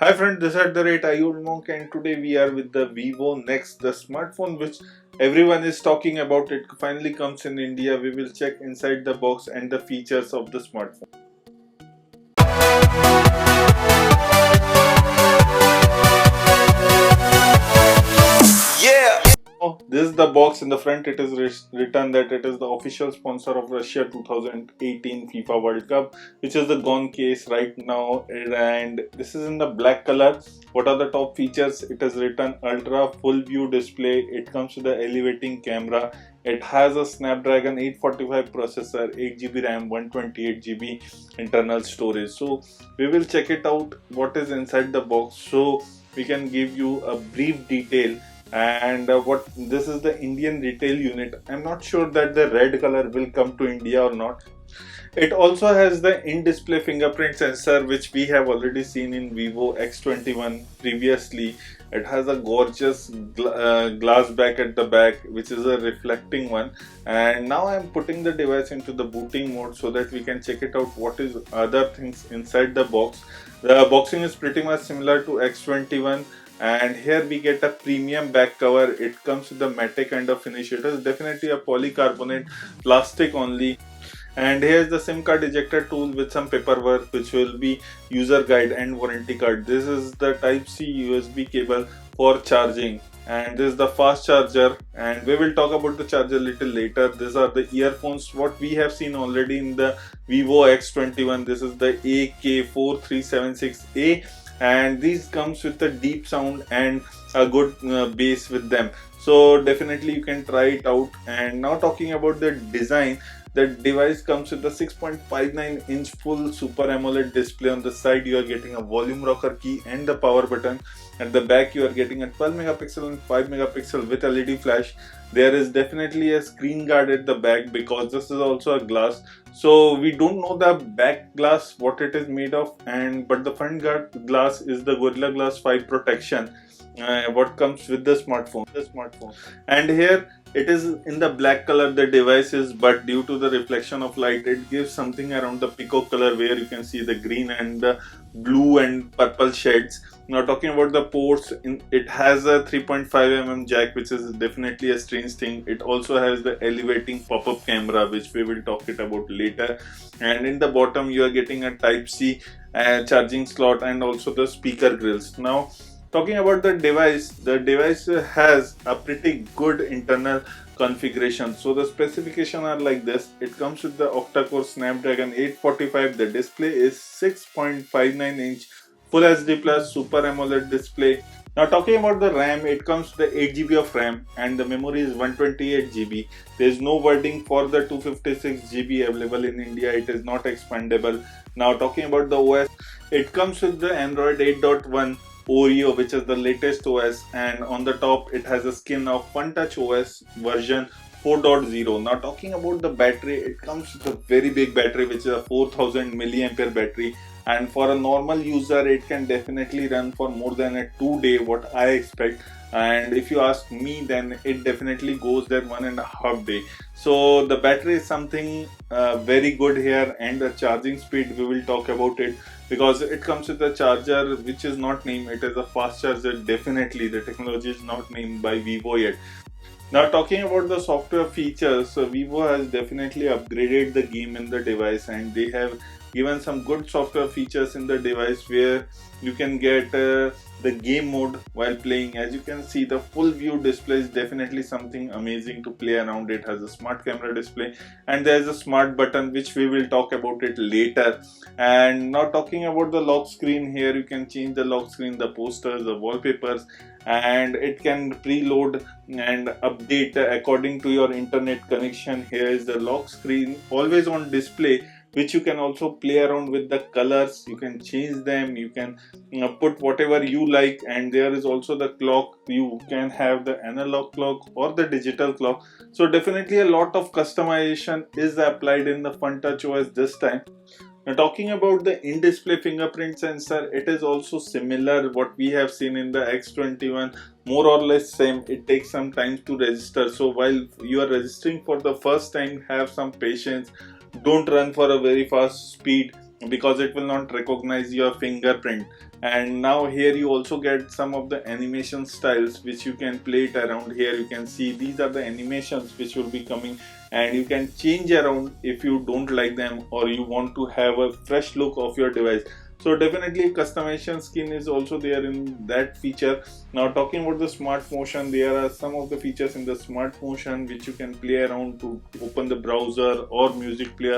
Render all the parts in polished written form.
Hi friend, this is the rate Ayul Monk and today we are with the Vivo Next, the smartphone which everyone is talking about. It finally comes in India. We will check inside the box and the features of the smartphone. Yeah. Oh, this is the box in the front. It is written that it is the official sponsor of Russia 2018 FIFA World Cup, which is the gone case right now. And this is in the black color. What are the top features? It is written ultra full view display. It comes with the elevating camera. It has a Snapdragon 845 processor, 8 GB RAM, 128 GB internal storage. So we will check it out. What is inside the box? So we can give you a brief detail. And what this is the Indian retail unit. I'm not sure that the red color will come to India or not. It also has the in-display fingerprint sensor which we have already seen in Vivo X21 previously. It has a gorgeous glass back at the back which is a reflecting one, and now I'm putting the device into the booting mode so that we can check it out what is other things inside the box. The boxing is pretty much similar to X21, and here we get a premium back cover. It comes with a matte kind of finish. It is definitely a polycarbonate plastic only. And here's the SIM card ejector tool with some paperwork which will be user guide and warranty card. This is the type C USB cable for charging, and this is the fast charger, and we will talk about the charger a little later. These are the earphones what we have seen already in the Vivo X21. This is the AK4376A, and these comes with a deep sound and a good bass with them. So definitely you can try it out. And now talking about the design, the device comes with a 6.59-inch full Super AMOLED display. On the side you are getting a volume rocker key and the power button. At the back you are getting a 12 megapixel and 5 megapixel with LED flash. There is definitely a screen guard at the back because this is also a glass. So we don't know the back glass what it is made of, but the front glass is the Gorilla Glass 5 protection. What comes with the smartphone. And here it is in the black color the device is, but due to the reflection of light it gives something around the peacock color where you can see the green and the blue and purple shades. Now talking about the ports, it has a 3.5mm jack, which is definitely a strange thing. It also has the elevating pop-up camera which we will talk it about later, and in the bottom you are getting a type C charging slot and also the speaker grills. Now talking about the device has a pretty good internal configuration. So the specifications are like this. It comes with the octa-core Snapdragon 845. The display is 6.59-inch Full HD Plus Super AMOLED display. Now talking about the RAM, it comes with the 8 GB of RAM and the memory is 128 GB. There is no wording for the 256 GB available in India. It is not expandable. Now talking about the OS, it comes with the Android 8.1 Oreo, which is the latest OS, and on the top it has a skin of FunTouch OS version 4.0. Now talking about the battery, it comes with a very big battery which is a 4000 milliampere battery, and for a normal user it can definitely run for more than a 2 day what I expect, and if you ask me then it definitely goes there 1.5 day. So the battery is something very good here, and the charging speed we will talk about it because it comes with a charger which is not named. It is a fast charger. Definitely the technology is not named by Vivo yet. Now talking about the software features, so Vivo has definitely upgraded the game in the device, and they have given some good software features in the device where you can get the game mode while playing. As you can see, the full view display is definitely something amazing to play around. It has a smart camera display and there is a smart button which we will talk about it later. And now talking about the lock screen, here you can change the lock screen, the posters, the wallpapers, and it can preload and update according to your internet connection. Here is the lock screen always on display, which you can also play around with the colors. You can change them, you can put whatever you like, and there is also the clock. You can have the analog clock or the digital clock. So definitely a lot of customization is applied in the FunTouch OS this time. Now talking about the in-display fingerprint sensor, it is also similar what we have seen in the X21, more or less same. It takes some time to register, so while you are registering for the first time, have some patience. Don't run for a very fast speed because it will not recognize your fingerprint. And now here you also get some of the animation styles which you can play it around. Here you can see these are the animations which will be coming, and you can change around if you don't like them or you want to have a fresh look of your device. So definitely customization skin is also there in that feature. Now talking about the smart motion, there are some of the features in the smart motion which you can play around to open the browser or music player.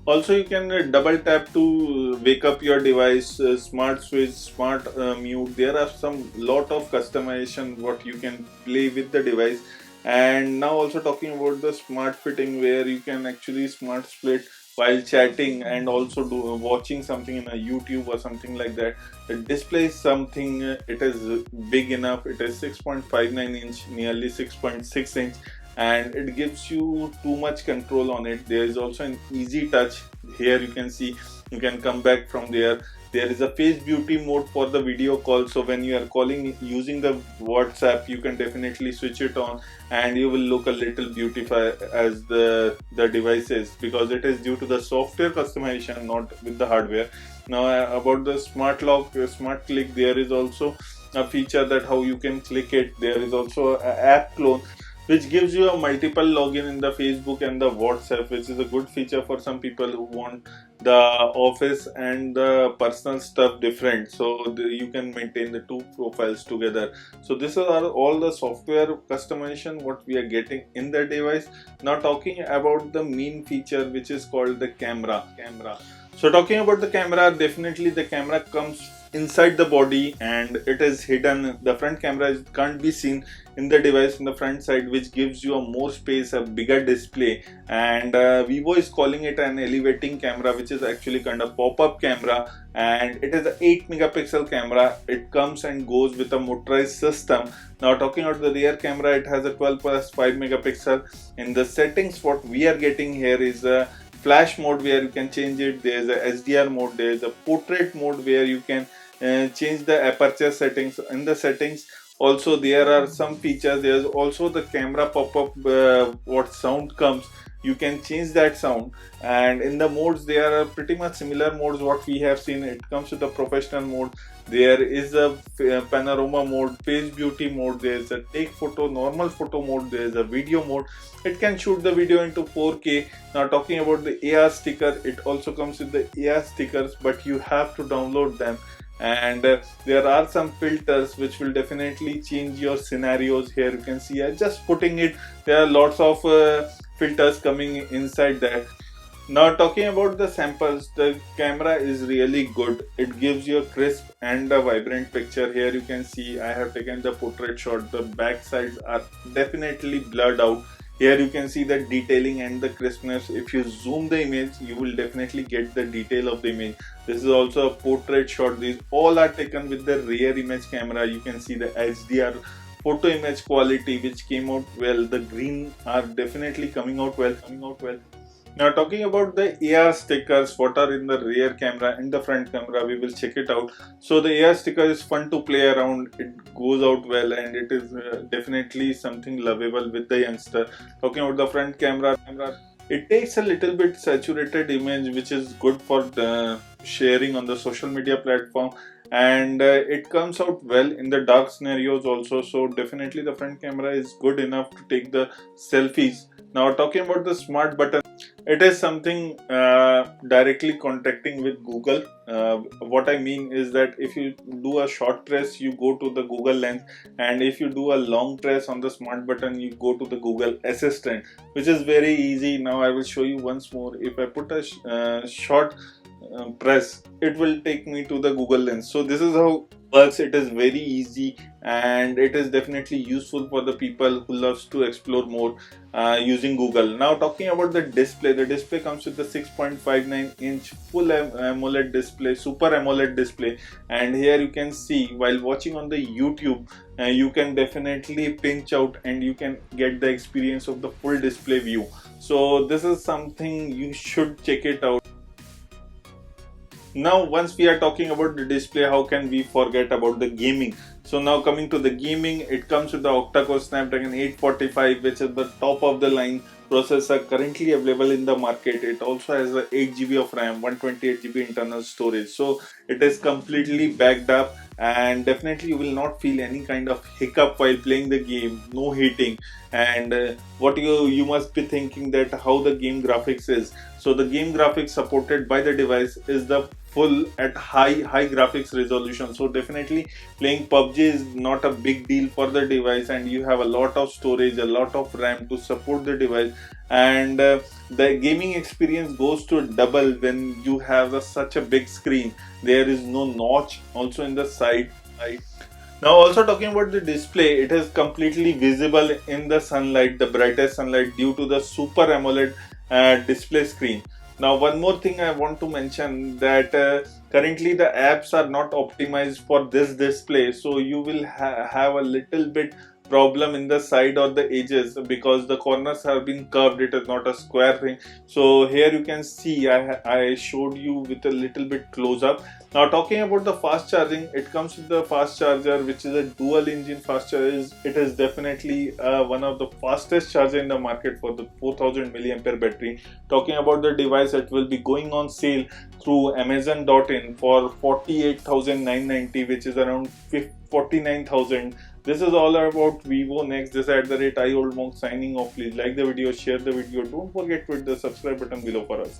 Also you can double tap to wake up your device, smart switch, smart mute. There are some lot of customization what you can play with the device. And now also talking about the smart fitting, where you can actually smart split while chatting and also watching something in a YouTube or something like that. The display is something, it is big enough. It is 6.59 inch, nearly 6.6 inch, and it gives you too much control on it. There is also an easy touch. Here you can see you can come back from there. There is a face beauty mode for the video call, so when you are calling using the WhatsApp, you can definitely switch it on and you will look a little beautified as the device is, because it is due to the software customization, not with the hardware. Now about the smart lock, smart click, there is also a feature that how you can click it. There is also an app clone which gives you a multiple login in the Facebook and the WhatsApp, which is a good feature for some people who want the office and the personal stuff different, so you can maintain the two profiles together. So this are all the software customization what we are getting in the device. Now talking about the main feature, which is called the camera. So talking about the camera, definitely the camera comes inside the body and it is hidden. The front camera can't be seen in the device in the front side, which gives you a more space, a bigger display. And Vivo is calling it an elevating camera, which is actually kind of pop-up camera, and it is an 8 megapixel camera. It comes and goes with a motorized system. Now talking about the rear camera, it has a 12 plus 5 megapixel. In the settings, what we are getting here is a flash mode where you can change it. There is a SDR mode, there is a portrait mode where you can change the aperture settings. In the settings also there are some features. There is also the camera pop-up, what sound comes, you can change that sound. And in the modes, there are pretty much similar modes what we have seen. It comes with the professional mode, there is a panorama mode, face beauty mode, there is a take photo, normal photo mode, there is a video mode. It can shoot the video into 4K. Now talking about the AR sticker, it also comes with the AR stickers, but you have to download them. And there are some filters which will definitely change your scenarios. Here you can see I'm just putting it. There are lots of filters coming inside that. Now talking about the samples, the camera is really good. It gives you a crisp and a vibrant picture. Here you can see I have taken the portrait shot. The back sides are definitely blurred out. Here you can see the detailing and the crispness. If you zoom the image, you will definitely get the detail of the image. This is also a portrait shot. These all are taken with the rear image camera. You can see the HDR photo image quality which came out well. The green are definitely coming out well. Now talking about the AR stickers, what are in the rear camera and the front camera, we will check it out. So the AR sticker is fun to play around, it goes out well, and it is definitely something lovable with the youngster. Talking about the front camera, it takes a little bit saturated image, which is good for sharing on the social media platform, and it comes out well in the dark scenarios also. So definitely the front camera is good enough to take the selfies. Now talking about the smart button, it is something directly contacting with Google. What I mean is that if you do a short press, you go to the Google Lens, and if you do a long press on the smart button, you go to the Google Assistant, which is very easy. Now I will show you once more. If I put a short press, it will take me to the Google Lens. So this is how it works. It is very easy, and it is definitely useful for the people who loves to explore more using Google. Now talking about the display comes with the 6.59 inch full AMOLED display, Super AMOLED display. And here you can see while watching on the YouTube, you can definitely pinch out and you can get the experience of the full display view. So this is something you should check it out. Now once we are talking about the display, how can we forget about the gaming? So now coming to the gaming, it comes with the octa-core Snapdragon 845, which is the top of the line processor currently available in the market. It also has a 8 GB of RAM, 128 GB internal storage. So it is completely backed up, and definitely you will not feel any kind of hiccup while playing the game, no heating. And what you must be thinking that how the game graphics is. So the game graphics supported by the device is the full at high graphics resolution. So definitely playing PUBG is not a big deal for the device, and you have a lot of storage, a lot of RAM to support the device. And the gaming experience goes to double when you have such a big screen. There is no notch also in the side. Right? Now, also talking about the display, it is completely visible in the sunlight, the brightest sunlight, due to the Super AMOLED display screen. Now, one more thing I want to mention, that currently the apps are not optimized for this display, so you will have a little bit problem in the side or the edges, because the corners have been curved. It is not a square thing. So here you can see I showed you with a little bit close up. Now, talking about the fast charging, it comes with the fast charger, which is a dual engine fast charger. It is definitely one of the fastest charger in the market for the 4000 milliampere battery. Talking about the device, it will be going on sale through Amazon.in for 48,990, which is around 49,000. This is all about Vivo Next. This is @IOldMonk signing off. Please like the video, share the video. Don't forget to hit the subscribe button below for us.